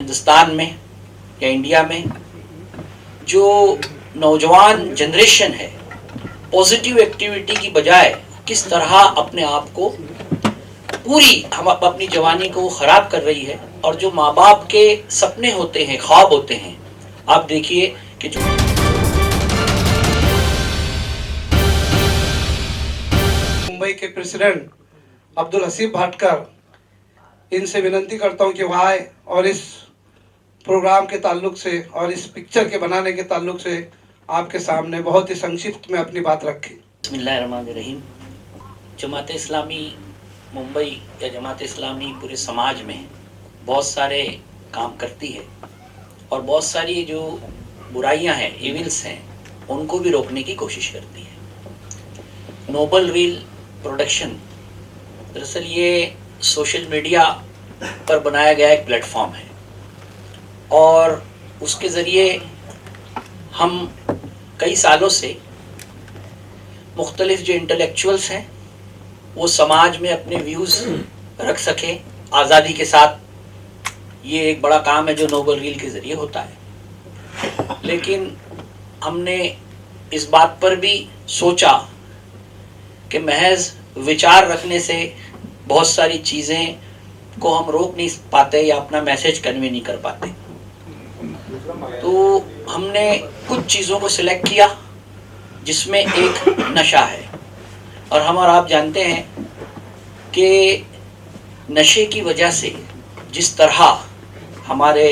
हिंदुस्तान में या इंडिया में जो नौजवान जनरेशन है पॉजिटिव एक्टिविटी की बजाय किस तरह अपने आप को पूरी हम अपनी जवानी को खराब कर रही है। और जो माँ बाप के सपने होते हैं, ख्वाब होते हैं, आप देखिए कि जो मुंबई के प्रेसिडेंट अब्दुल हसीब भाटकर, इनसे विनती करता हूं कि वह आए और इस प्रोग्राम के ताल्लुक से और इस पिक्चर के बनाने के ताल्लुक से आपके सामने बहुत ही संक्षिप्त में अपनी बात रखें। बिस्मिल्लाहिर्रहमानिर्रहीम। जमात इस्लामी मुंबई या जमात इस्लामी पूरे समाज में बहुत सारे काम करती है और बहुत सारी जो बुराइयां हैं, इविल्स हैं, उनको भी रोकने की कोशिश करती है। नोबल रील प्रोडक्शन दरअसल ये सोशल मीडिया पर बनाया गया एक प्लेटफॉर्म है और उसके ज़रिए हम कई सालों से मुख्तलिफ जो इंटेलेक्चुअल्स हैं वो समाज में अपने व्यूज़ रख सकें आज़ादी के साथ। ये एक बड़ा काम है जो नोबल रील के ज़रिए होता है। लेकिन हमने इस बात पर भी सोचा कि महज विचार रखने से बहुत सारी चीज़ें को हम रोक नहीं पाते या अपना मैसेज कन्वे नहीं कर पाते। तो हमने कुछ चीज़ों को सिलेक्ट किया जिसमें एक नशा है। और हम और आप जानते हैं कि नशे की वजह से जिस तरह हमारे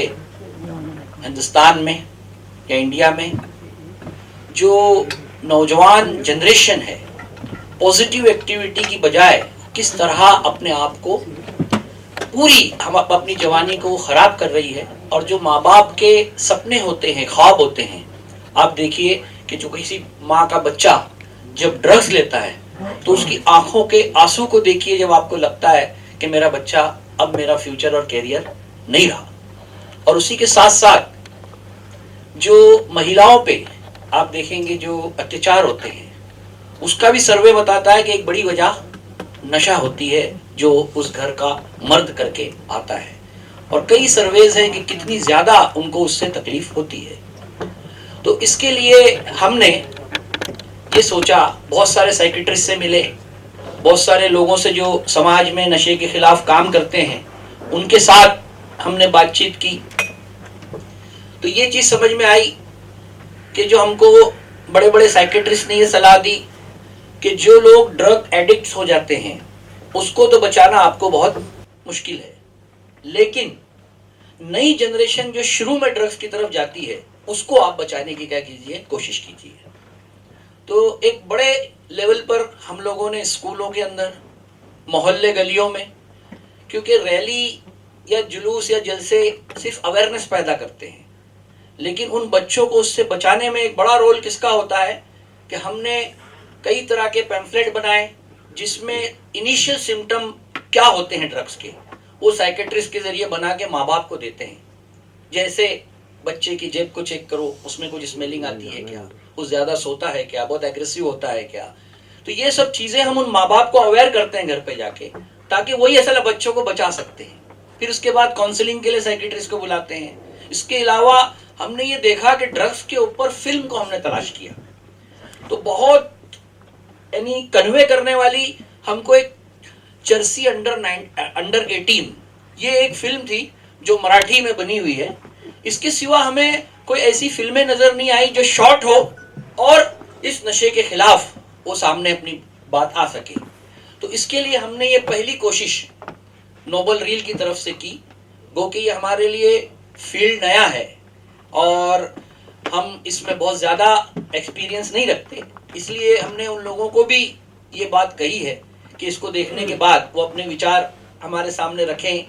हिंदुस्तान में या इंडिया में जो नौजवान जनरेशन है पॉजिटिव एक्टिविटी की बजाय किस तरह अपने आप को पूरी हम अपनी जवानी को खराब कर रही है। और जो माँ बाप के सपने होते हैं, ख्वाब होते हैं, आप देखिए कि जो किसी माँ का बच्चा जब ड्रग्स लेता है तो उसकी आंखों के आंसू को देखिए जब आपको लगता है कि मेरा बच्चा अब मेरा फ्यूचर और कैरियर नहीं रहा। और उसी के साथ साथ जो महिलाओं पे आप देखेंगे जो अत्याचार होते हैं उसका भी सर्वे बताता है कि एक बड़ी वजह नशा होती है जो उस घर का मर्द करके आता है। और कई सर्वेज हैं कि कितनी ज़्यादा उनको उससे तकलीफ होती है। तो इसके लिए हमने ये सोचा, बहुत सारे साइकियाट्रिस्ट से मिले, बहुत सारे लोगों से जो समाज में नशे के खिलाफ काम करते हैं उनके साथ हमने बातचीत की। तो ये चीज़ समझ में आई कि जो हमको बड़े बड़े साइकियाट्रिस्ट ने ये सलाह दी कि जो लोग ड्रग एडिक्ट्स हो जाते हैं उसको तो बचाना आपको बहुत मुश्किल है, लेकिन नई जनरेशन जो शुरू में ड्रग्स की तरफ जाती है उसको आप बचाने की क्या कीजिए, कोशिश कीजिए। तो एक बड़े लेवल पर हम लोगों ने स्कूलों के अंदर, मोहल्ले गलियों में, क्योंकि रैली या जुलूस या जलसे सिर्फ अवेयरनेस पैदा करते हैं, लेकिन उन बच्चों को उससे बचाने में एक बड़ा रोल किसका होता है कि हमने कई तरह के पैम्फलेट बनाए जिसमें इनिशियल सिम्टम क्या होते हैं ड्रग्स के, वो साइकियाट्रिस्ट के जरिए बना के माँ बाप को देते हैं। जैसे बच्चे की जेब को चेक करो, उसमें कुछ स्मेलिंग आती है क्या, वो ज़्यादा सोता है क्या, बहुत एग्रेसिव होता है क्या। तो ये सब चीज़ें हम उन माँ बाप को अवेयर करते हैं घर पे जाके, ताकि वही असल बच्चों को बचा सकते हैं। फिर उसके बाद काउंसलिंग के लिए साइकियाट्रिस्ट को बुलाते हैं। इसके अलावा हमने ये देखा कि ड्रग्स के ऊपर फिल्म को हमने तलाश किया, तो बहुत यानी कन्वे करने वाली हमको एक चर्सी अंडर 18 ये एक फिल्म थी जो मराठी में बनी हुई है। इसके सिवा हमें कोई ऐसी फिल्में नजर नहीं आई जो शॉर्ट हो और इस नशे के खिलाफ वो सामने अपनी बात आ सके। तो इसके लिए हमने ये पहली कोशिश नोबल रील की तरफ से की, गो कि ये हमारे लिए फील्ड नया है और हम इसमें बहुत ज़्यादा एक्सपीरियंस नहीं रखते। इसलिए हमने उन लोगों को भी ये बात कही है कि इसको देखने के बाद वो अपने विचार हमारे सामने रखें,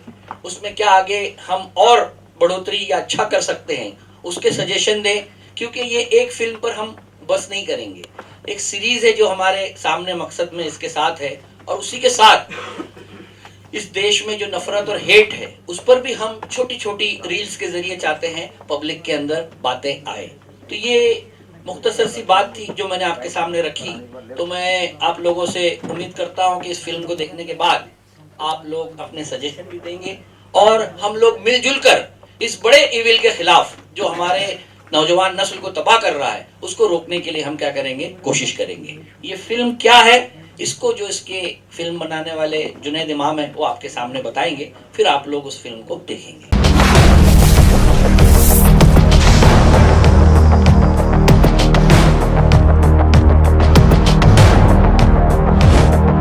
उसमें क्या आगे हम और बढ़ोतरी या अच्छा कर सकते हैं उसके सजेशन दें। क्योंकि ये एक फिल्म पर हम बस नहीं करेंगे, एक सीरीज़ है जो हमारे सामने मकसद में इसके साथ है। और उसी के साथ इस देश में जो नफरत और हेट है उस पर भी हम छोटी छोटी रील्स के जरिए चाहते हैं पब्लिक के अंदर बातें आए। तो ये मुख्तसर सी बात थी जो मैंने आपके सामने रखी। तो मैं आप लोगों से उम्मीद करता हूं कि इस फिल्म को देखने के बाद आप लोग अपने सजेशन भी देंगे और हम लोग मिलजुल कर इस बड़े इविल के खिलाफ जो हमारे नौजवान नस्ल को तबाह कर रहा है, उसको रोकने के लिए हम क्या करेंगे, कोशिश करेंगे। ये फिल्म क्या है, इसको जो इसके फिल्म बनाने वाले जुनैद इमाम है वो आपके सामने बताएंगे, फिर आप लोग उस फिल्म को देखेंगे।